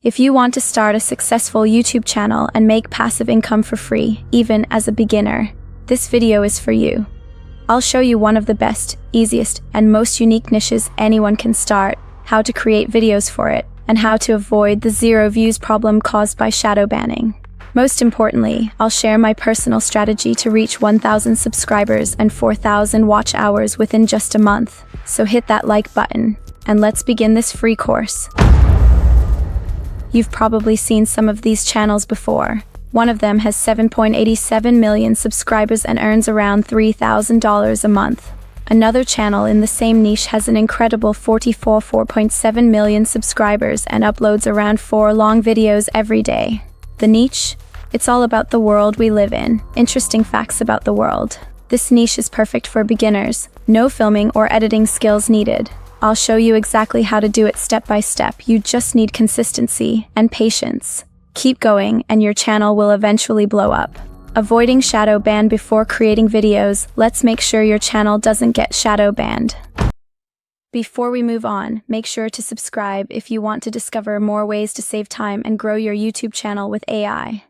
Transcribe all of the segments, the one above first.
If you want to start a successful YouTube channel and make passive income for free, even as a beginner, this video is for you. I'll show you one of the best, easiest, and most unique niches anyone can start, how to create videos for it, and how to avoid the 0 views problem caused by shadow banning. Most importantly, I'll share my personal strategy to reach 1,000 subscribers and 4,000 watch hours within just a month. So hit that like button, and let's begin this free course. You've probably seen some of these channels before. One of them has 7.87 million subscribers and earns around $3,000 a month. Another channel in the same niche has an incredible 4.7 million subscribers and uploads around 4 long videos every day. The niche? It's all about the world we live in. Interesting facts about the world. This niche is perfect for beginners. No filming or editing skills needed. I'll show you exactly how to do it step by step. You just need consistency and patience. Keep going and your channel will eventually blow up. Avoiding shadow ban before creating videos. Let's make sure your channel doesn't get shadow banned. Before we move on, make sure to subscribe if you want to discover more ways to save time and grow your YouTube channel with AI.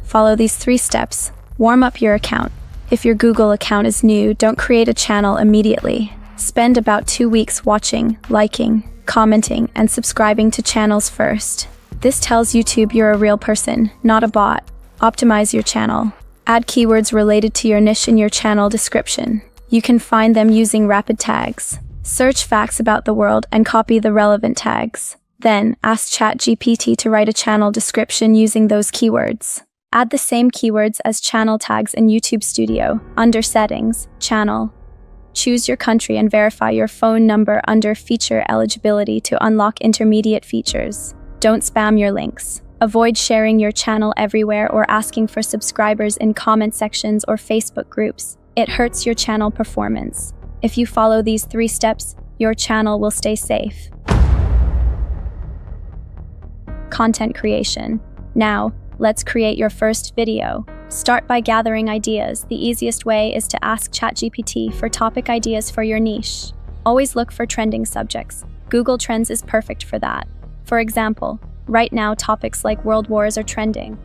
Follow these 3 steps. Warm up your account. If your Google account is new, don't create a channel immediately. Spend about 2 weeks watching, liking, commenting, and subscribing to channels first. This tells YouTube you're a real person, not a bot. Optimize your channel. Add keywords related to your niche in your channel description. You can find them using rapid tags. Search facts about the world and copy the relevant tags. Then, ask ChatGPT to write a channel description using those keywords. Add the same keywords as channel tags in YouTube Studio. Under Settings, Channel. Choose your country and verify your phone number under Feature Eligibility to unlock intermediate features. Don't spam your links. Avoid sharing your channel everywhere or asking for subscribers in comment sections or Facebook groups. It hurts your channel performance. If you follow these 3 steps, your channel will stay safe. Content creation. Now, let's create your first video. Start by gathering ideas. The easiest way is to ask ChatGPT for topic ideas for your niche. Always look for trending subjects. Google Trends is perfect for that. For example, right now topics like world wars are trending.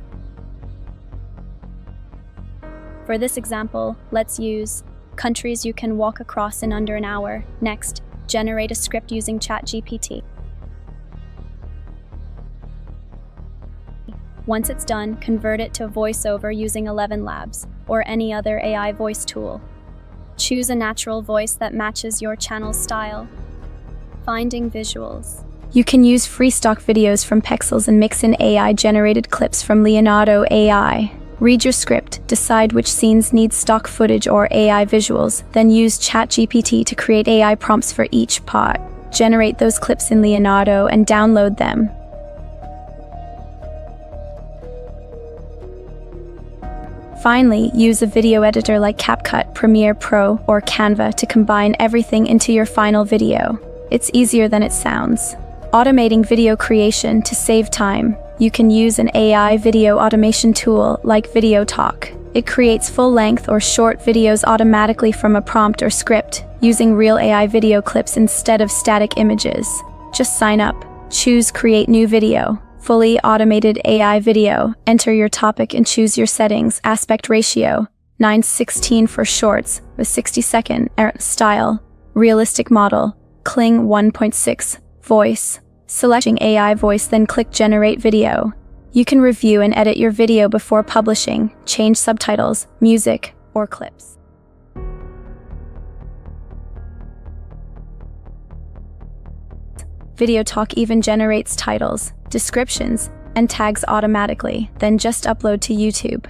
For this example, let's use countries you can walk across in under an hour. Next, generate a script using ChatGPT. Once it's done, convert it to voiceover using 11 Labs or any other AI voice tool. Choose a natural voice that matches your channel's style. Finding visuals. You can use free stock videos from Pexels and mix in AI-generated clips from Leonardo AI. Read your script, decide which scenes need stock footage or AI visuals, then use ChatGPT to create AI prompts for each part. Generate those clips in Leonardo and download them. Finally, use a video editor like CapCut, Premiere Pro, or Canva to combine everything into your final video. It's easier than it sounds. Automating video creation to save time. You can use an AI video automation tool like VideoTalk. It creates full-length or short videos automatically from a prompt or script, using real AI video clips instead of static images. Just sign up. Choose Create New Video. Fully automated AI video. Enter your topic and choose your settings. Aspect ratio, 9:16 for shorts with 60-second style. Realistic model, Kling 1.6. Voice. Selecting AI voice, then click Generate Video. You can review and edit your video before publishing, change subtitles, music, or clips. VideoTalk even generates titles, descriptions, and tags automatically, then just upload to YouTube.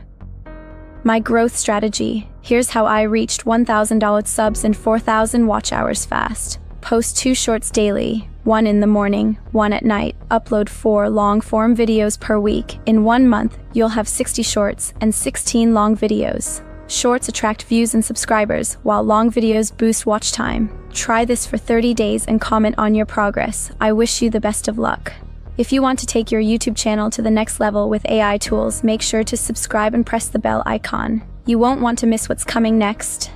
My growth strategy. Here's how I reached 1,000 subs and 4,000 watch hours fast. Post 2 shorts daily, 1 in the morning, 1 at night. Upload 4 long-form videos per week. In 1 month, you'll have 60 shorts and 16 long videos. Shorts attract views and subscribers, while long videos boost watch time. Try this for 30 days and comment on your progress. I wish you the best of luck. If you want to take your YouTube channel to the next level with AI tools, make sure to subscribe and press the bell icon. You won't want to miss what's coming next.